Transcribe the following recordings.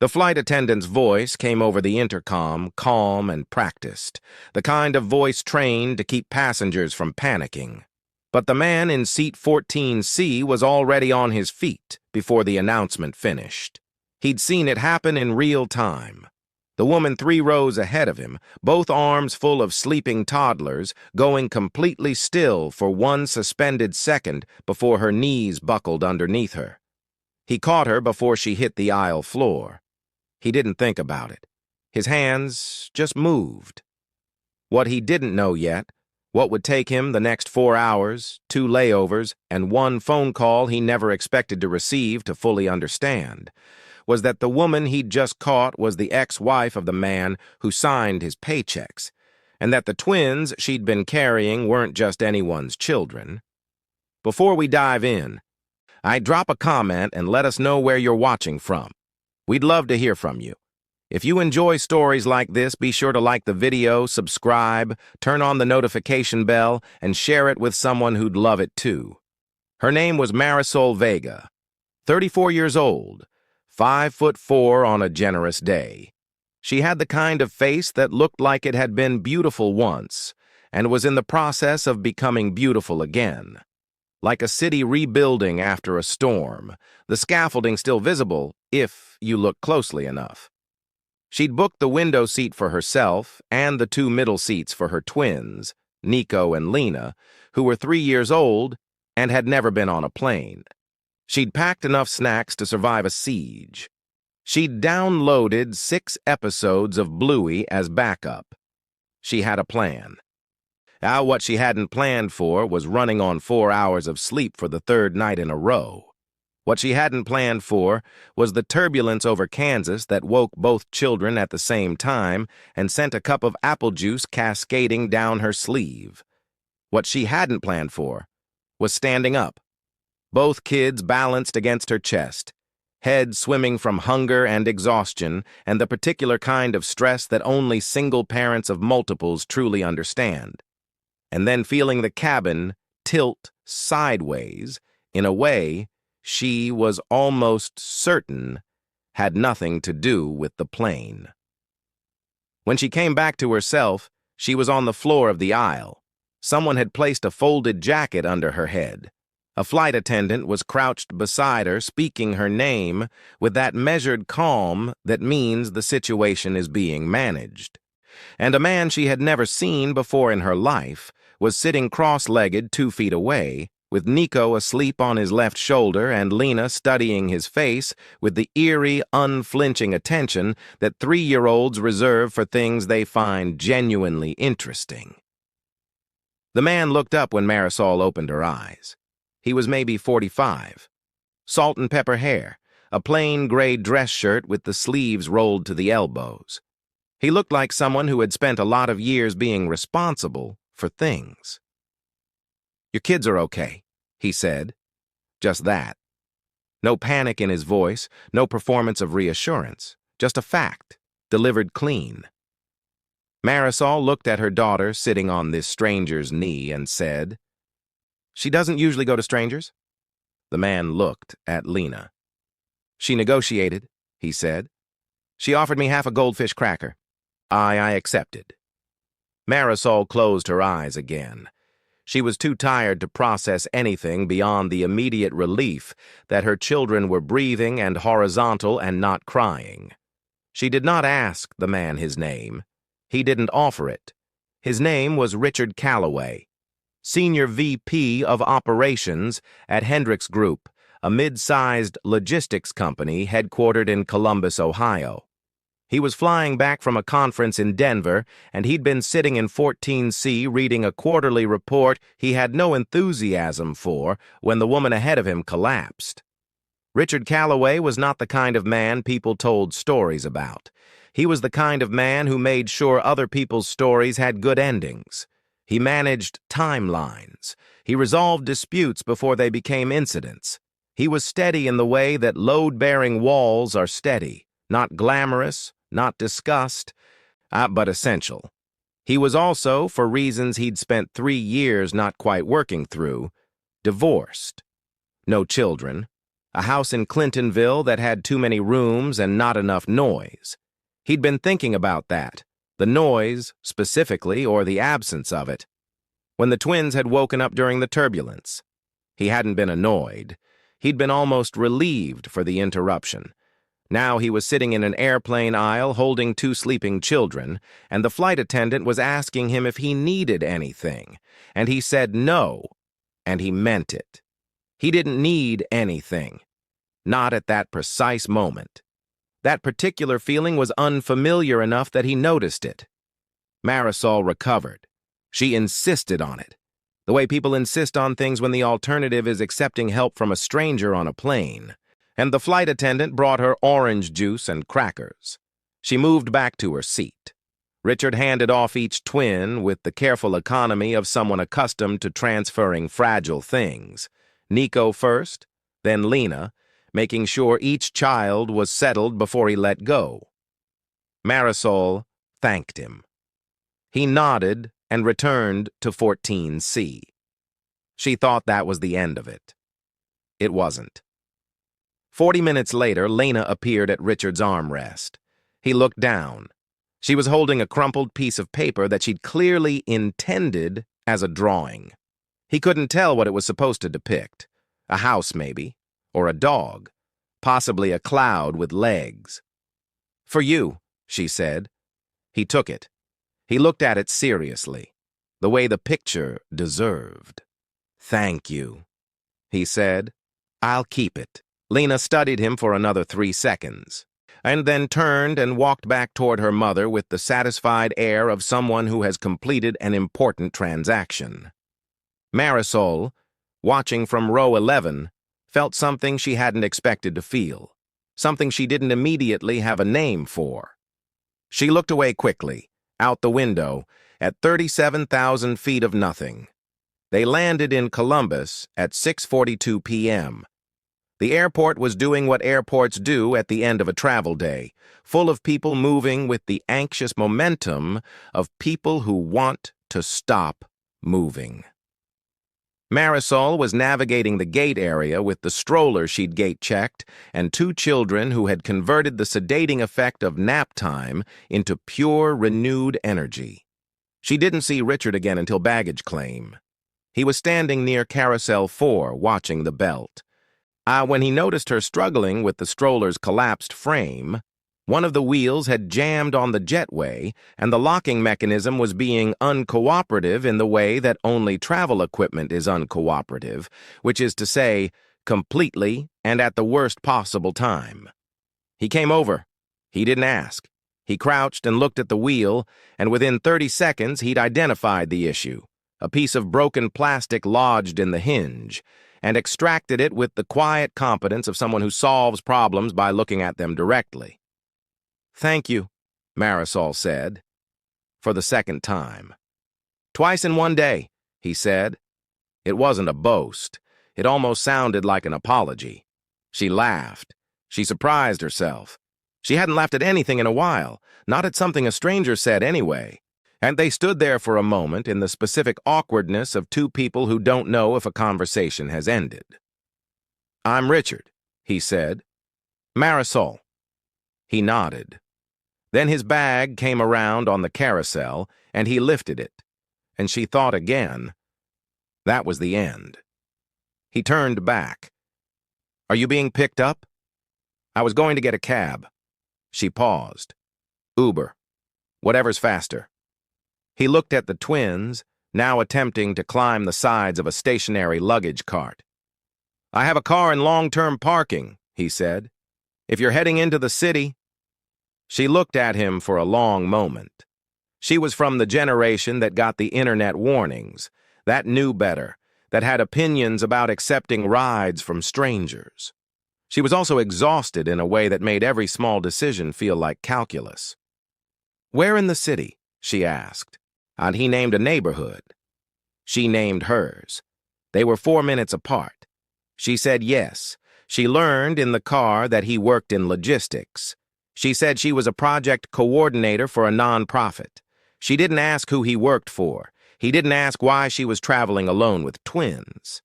The flight attendant's voice came over the intercom, calm and practiced, the kind of voice trained to keep passengers from panicking. But the man in seat 14C was already on his feet before the announcement finished. He'd seen it happen in real time. The woman 3 rows ahead of him, both arms full of sleeping toddlers, going completely still for one suspended second before her knees buckled underneath her. He caught her before she hit the aisle floor. He didn't think about it. His hands just moved. What he didn't know yet, what would take him the next 4 hours, 2 layovers, and 1 phone call he never expected to receive to fully understand, was that the woman he'd just caught was the ex-wife of the man who signed his paychecks, and that the twins she'd been carrying weren't just anyone's children. Before we dive in, I'd drop a comment and let us know where you're watching from. We'd love to hear from you. If you enjoy stories like this, be sure to like the video, subscribe, turn on the notification bell, and share it with someone who'd love it too. Her name was Marisol Vega, 34 years old, 5'4" on a generous day. She had the kind of face that looked like it had been beautiful once, and was in the process of becoming beautiful again. Like a city rebuilding after a storm, the scaffolding still visible if you look closely enough. She'd booked the window seat for herself and the 2 middle seats for her twins, Nico and Lena, who were 3 years old and had never been on a plane. She'd packed enough snacks to survive a siege. She'd downloaded 6 episodes of Bluey as backup. She had a plan. What she hadn't planned for was running on 4 hours of sleep for the 3rd night in a row. What she hadn't planned for was the turbulence over Kansas that woke both children at the same time and sent a cup of apple juice cascading down her sleeve. What she hadn't planned for was standing up, both kids balanced against her chest, head swimming from hunger and exhaustion and the particular kind of stress that only single parents of multiples truly understand. And then feeling the cabin tilt sideways in a way she was almost certain had nothing to do with the plane. When she came back to herself, she was on the floor of the aisle. Someone had placed a folded jacket under her head. A flight attendant was crouched beside her, speaking her name with that measured calm that means the situation is being managed. And a man she had never seen before in her life was sitting cross-legged 2 feet away, with Nico asleep on his left shoulder and Lena studying his face with the eerie, unflinching attention that 3-year-olds reserve for things they find genuinely interesting. The man looked up when Marisol opened her eyes. He was maybe 45. Salt and pepper hair, a plain gray dress shirt with the sleeves rolled to the elbows. He looked like someone who had spent a lot of years being responsible for things. "Your kids are okay," he said. Just that. No panic in his voice, no performance of reassurance. Just a fact, delivered clean. Marisol looked at her daughter sitting on this stranger's knee and said, "She doesn't usually go to strangers?" The man looked at Lena. "She negotiated," he said. "She offered me half a goldfish cracker. I accepted." Marisol closed her eyes again. She was too tired to process anything beyond the immediate relief that her children were breathing and horizontal and not crying. She did not ask the man his name. He didn't offer it. His name was Richard Calloway, Senior VP of Operations at Hendricks Group, a mid-sized logistics company headquartered in Columbus, Ohio. He was flying back from a conference in Denver, and he'd been sitting in 14C reading a quarterly report he had no enthusiasm for when the woman ahead of him collapsed. Richard Calloway was not the kind of man people told stories about. He was the kind of man who made sure other people's stories had good endings. He managed timelines. He resolved disputes before they became incidents. He was steady in the way that load-bearing walls are steady, not glamorous, not discussed, but essential. He was also, for reasons he'd spent 3 years not quite working through, divorced. No children, a house in Clintonville that had too many rooms and not enough noise. He'd been thinking about that, the noise, specifically, or the absence of it, when the twins had woken up during the turbulence. He hadn't been annoyed. He'd been almost relieved for the interruption. Now he was sitting in an airplane aisle holding two sleeping children, and the flight attendant was asking him if he needed anything, and he said no, and he meant it. He didn't need anything. Not at that precise moment. That particular feeling was unfamiliar enough that he noticed it. Marisol recovered. She insisted on it, the way people insist on things when the alternative is accepting help from a stranger on a plane. And the flight attendant brought her orange juice and crackers. She moved back to her seat. Richard handed off each twin with the careful economy of someone accustomed to transferring fragile things. Nico first, then Lena, making sure each child was settled before he let go. Marisol thanked him. He nodded and returned to 14C. She thought that was the end of it. It wasn't. 40 minutes later, Lena appeared at Richard's armrest. He looked down. She was holding a crumpled piece of paper that she'd clearly intended as a drawing. He couldn't tell what it was supposed to depict. A house, maybe, or a dog, possibly a cloud with legs. "For you," she said. He took it. He looked at it seriously, the way the picture deserved. "Thank you," he said. "I'll keep it." Lena studied him for another 3 seconds, and then turned and walked back toward her mother with the satisfied air of someone who has completed an important transaction. Marisol, watching from row 11, felt something she hadn't expected to feel, something she didn't immediately have a name for. She looked away quickly, out the window, at 37,000 feet of nothing. They landed in Columbus at 6:42 p.m. The airport was doing what airports do at the end of a travel day, full of people moving with the anxious momentum of people who want to stop moving. Marisol was navigating the gate area with the stroller she'd gate-checked and 2 children who had converted the sedating effect of nap time into pure, renewed energy. She didn't see Richard again until baggage claim. He was standing near Carousel 4, watching the belt. When he noticed her struggling with the stroller's collapsed frame, one of the wheels had jammed on the jetway, and the locking mechanism was being uncooperative in the way that only travel equipment is uncooperative, which is to say, completely and at the worst possible time. He came over. He didn't ask. He crouched and looked at the wheel, and within 30 seconds he'd identified the issue, a piece of broken plastic lodged in the hinge, and extracted it with the quiet competence of someone who solves problems by looking at them directly. "Thank you," Marisol said, for the second time. "Twice in one day," he said. It wasn't a boast. It almost sounded like an apology. She laughed. She surprised herself. She hadn't laughed at anything in a while, not at something a stranger said anyway. And they stood there for a moment in the specific awkwardness of 2 people who don't know if a conversation has ended. "I'm Richard," he said. "Marisol." He nodded. Then his bag came around on the carousel, and he lifted it. And she thought again. That was the end. He turned back. "Are you being picked up?" "I was going to get a cab." She paused. "Uber. Whatever's faster." He looked at the twins, now attempting to climb the sides of a stationary luggage cart. "I have a car in long-term parking," he said. "If you're heading into the city." She looked at him for a long moment. She was from the generation that got the internet warnings, that knew better, that had opinions about accepting rides from strangers. She was also exhausted in a way that made every small decision feel like calculus. "Where in the city?" she asked. And he named a neighborhood. She named hers. They were 4 minutes apart. She said yes. She learned in the car that he worked in logistics. She said she was a project coordinator for a nonprofit. She didn't ask who he worked for. He didn't ask why she was traveling alone with twins.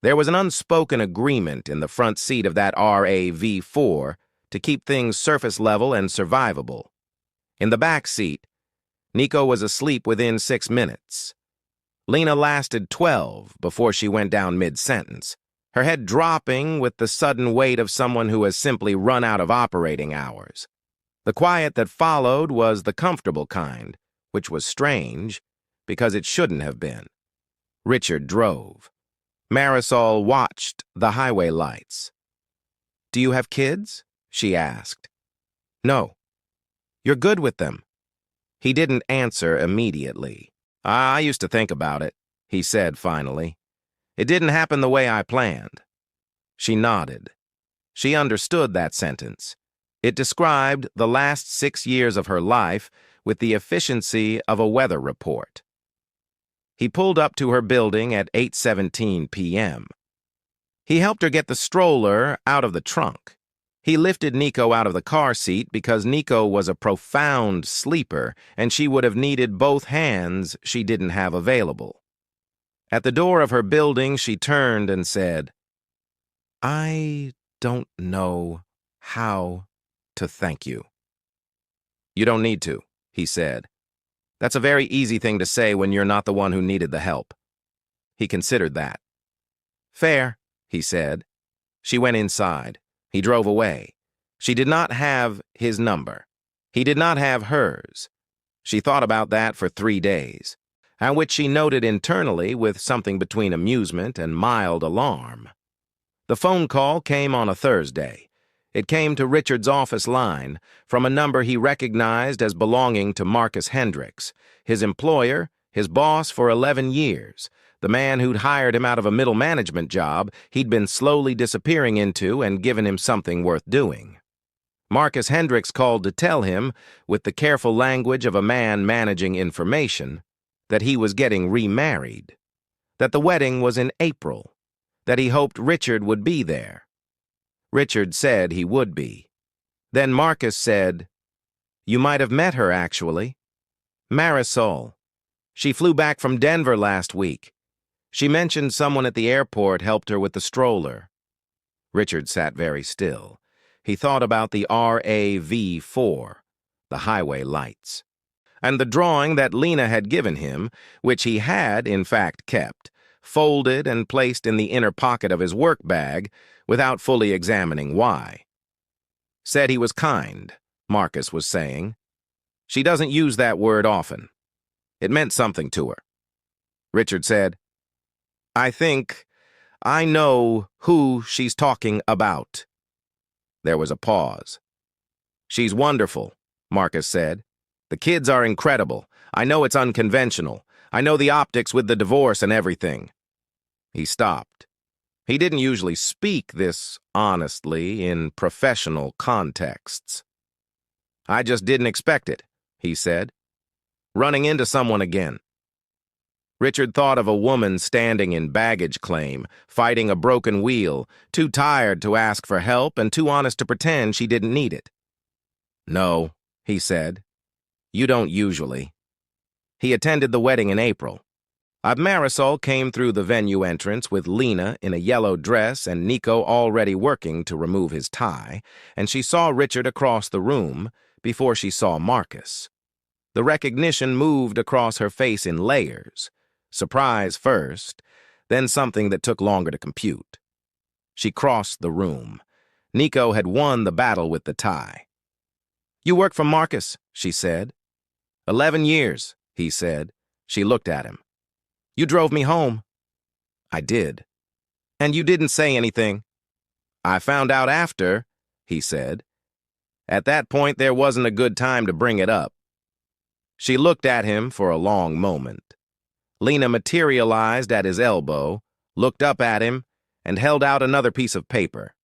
There was an unspoken agreement in the front seat of that RAV4 to keep things surface level and survivable. In the back seat, Nico was asleep within 6 minutes. Lena lasted 12 before she went down mid-sentence, her head dropping with the sudden weight of someone who has simply run out of operating hours. The quiet that followed was the comfortable kind, which was strange, because it shouldn't have been. Richard drove. Marisol watched the highway lights. "Do you have kids?" she asked. "No." "You're good with them." He didn't answer immediately. "I used to think about it," he said finally. "It didn't happen the way I planned." She nodded. She understood that sentence. It described the last 6 years of her life with the efficiency of a weather report. He pulled up to her building at 8:17 p.m. He helped her get the stroller out of the trunk. He lifted Nico out of the car seat because Nico was a profound sleeper and she would have needed both hands she didn't have available. At the door of her building, she turned and said, "I don't know how to thank you." "You don't need to," he said. "That's a very easy thing to say when you're not the one who needed the help." He considered that. "Fair," he said. She went inside. He drove away. She did not have his number. He did not have hers. She thought about that for 3 days, at which she noted internally with something between amusement and mild alarm. The phone call came on a Thursday. It came to Richard's office line from a number he recognized as belonging to Marcus Hendricks, his employer, his boss for 11 years, the man who'd hired him out of a middle management job he'd been slowly disappearing into and given him something worth doing. Marcus Hendricks called to tell him, with the careful language of a man managing information, that he was getting remarried, that the wedding was in April, that he hoped Richard would be there. Richard said he would be. Then Marcus said, "You might have met her, actually. Marisol. She flew back from Denver last week. She mentioned someone at the airport helped her with the stroller." Richard sat very still. He thought about the RAV4, the highway lights, and the drawing that Lena had given him, which he had, in fact, kept, folded and placed in the inner pocket of his work bag without fully examining why. "Said he was kind," Marcus was saying. "She doesn't use that word often. It meant something to her." Richard said, "I think I know who she's talking about." There was a pause. "She's wonderful," Marcus said. "The kids are incredible. I know it's unconventional. I know the optics with the divorce and everything." He stopped. He didn't usually speak this honestly in professional contexts. "I just didn't expect it," he said. "Running into someone again." Richard thought of a woman standing in baggage claim, fighting a broken wheel, too tired to ask for help and too honest to pretend she didn't need it. "No," he said. "You don't usually." He attended the wedding in April. Marisol came through the venue entrance with Lena in a yellow dress and Nico already working to remove his tie, and she saw Richard across the room before she saw Marcus. The recognition moved across her face in layers. Surprise first, then something that took longer to compute. She crossed the room. Nico had won the battle with the tie. "You work for Marcus," she said. 11 years, he said. She looked at him. "You drove me home." "I did." "And you didn't say anything." "I found out after," he said. "At that point, there wasn't a good time to bring it up." She looked at him for a long moment. Lena materialized at his elbow, looked up at him, and held out another piece of paper.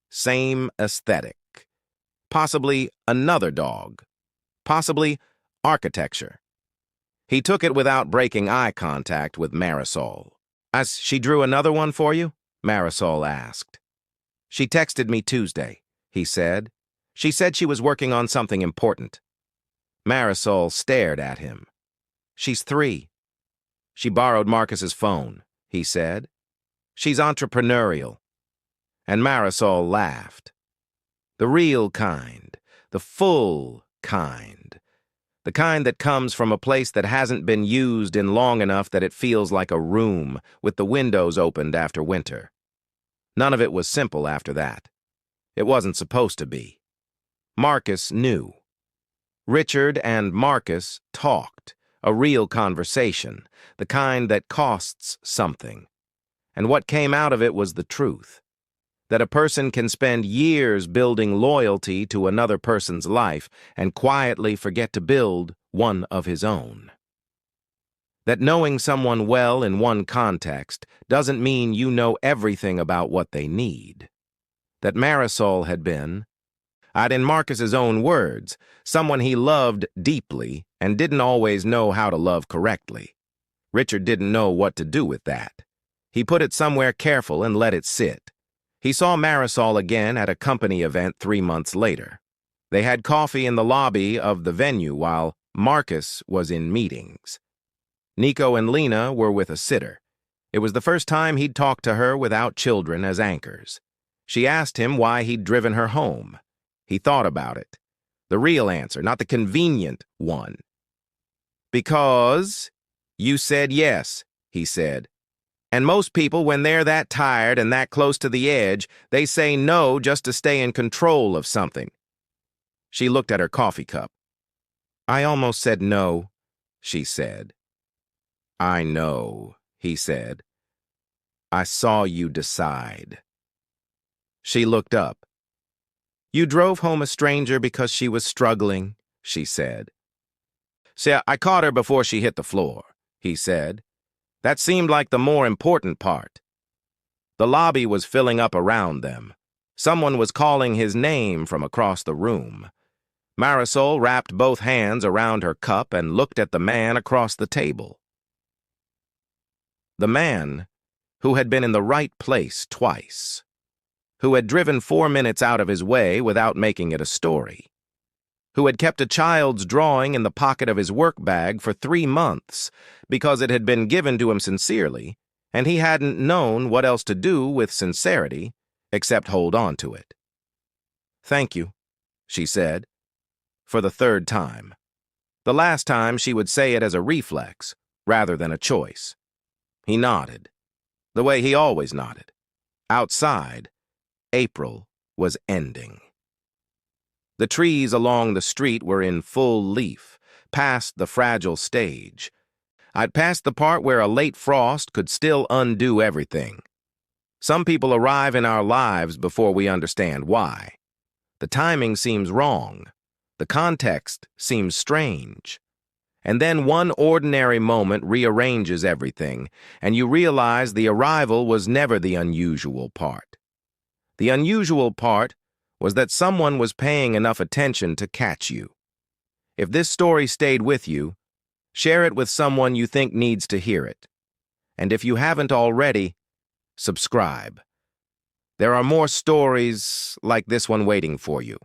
Same aesthetic. Possibly another dog. Possibly architecture. He took it without breaking eye contact with Marisol. "As she drew another one for you?" Marisol asked. "She texted me Tuesday," he said. "She said she was working on something important." Marisol stared at him. "She's 3. She borrowed Marcus's phone," he said. She's entrepreneurial. And Marisol laughed. The real kind, the full kind. The kind that comes from a place that hasn't been used in long enough that it feels like a room with the windows opened after winter. None of it was simple after that. It wasn't supposed to be. Marcus knew. Richard and Marcus talked, a real conversation, the kind that costs something. And what came out of it was the truth. That a person can spend years building loyalty to another person's life and quietly forget to build one of his own. That knowing someone well in one context doesn't mean you know everything about what they need. That Marisol had been, in Marcus's own words, someone he loved deeply and didn't always know how to love correctly. Richard didn't know what to do with that. He put it somewhere careful and let it sit. He saw Marisol again at a company event 3 months later. They had coffee in the lobby of the venue while Marcus was in meetings. Nico and Lena were with a sitter. It was the first time he'd talked to her without children as anchors. She asked him why he'd driven her home. He thought about it. The real answer, not the convenient one. "Because you said yes," he said. "And most people, when they're that tired and that close to the edge, they say no just to stay in control of something." She looked at her coffee cup. "I almost said no," she said. "I know," he said. "I saw you decide." She looked up. "You drove home a stranger because she was struggling," she said. "See, I caught her before she hit the floor," he said. That seemed like the more important part. The lobby was filling up around them. Someone was calling his name from across the room. Marisol wrapped both hands around her cup and looked at the man across the table. The man who had been in the right place twice. Who had driven 4 minutes out of his way without making it a story. Who had kept a child's drawing in the pocket of his work bag for 3 months because it had been given to him sincerely, and he hadn't known what else to do with sincerity except hold on to it. "Thank you," she said, for the 3rd time. The last time she would say it as a reflex rather than a choice. He nodded, the way he always nodded. Outside, April was ending. The trees along the street were in full leaf, past the fragile stage. I'd passed the part where a late frost could still undo everything. Some people arrive in our lives before we understand why. The timing seems wrong. The context seems strange. And then one ordinary moment rearranges everything, and you realize the arrival was never the unusual part. The unusual part was that someone was paying enough attention to catch you. If this story stayed with you, share it with someone you think needs to hear it. And if you haven't already, subscribe. There are more stories like this one waiting for you.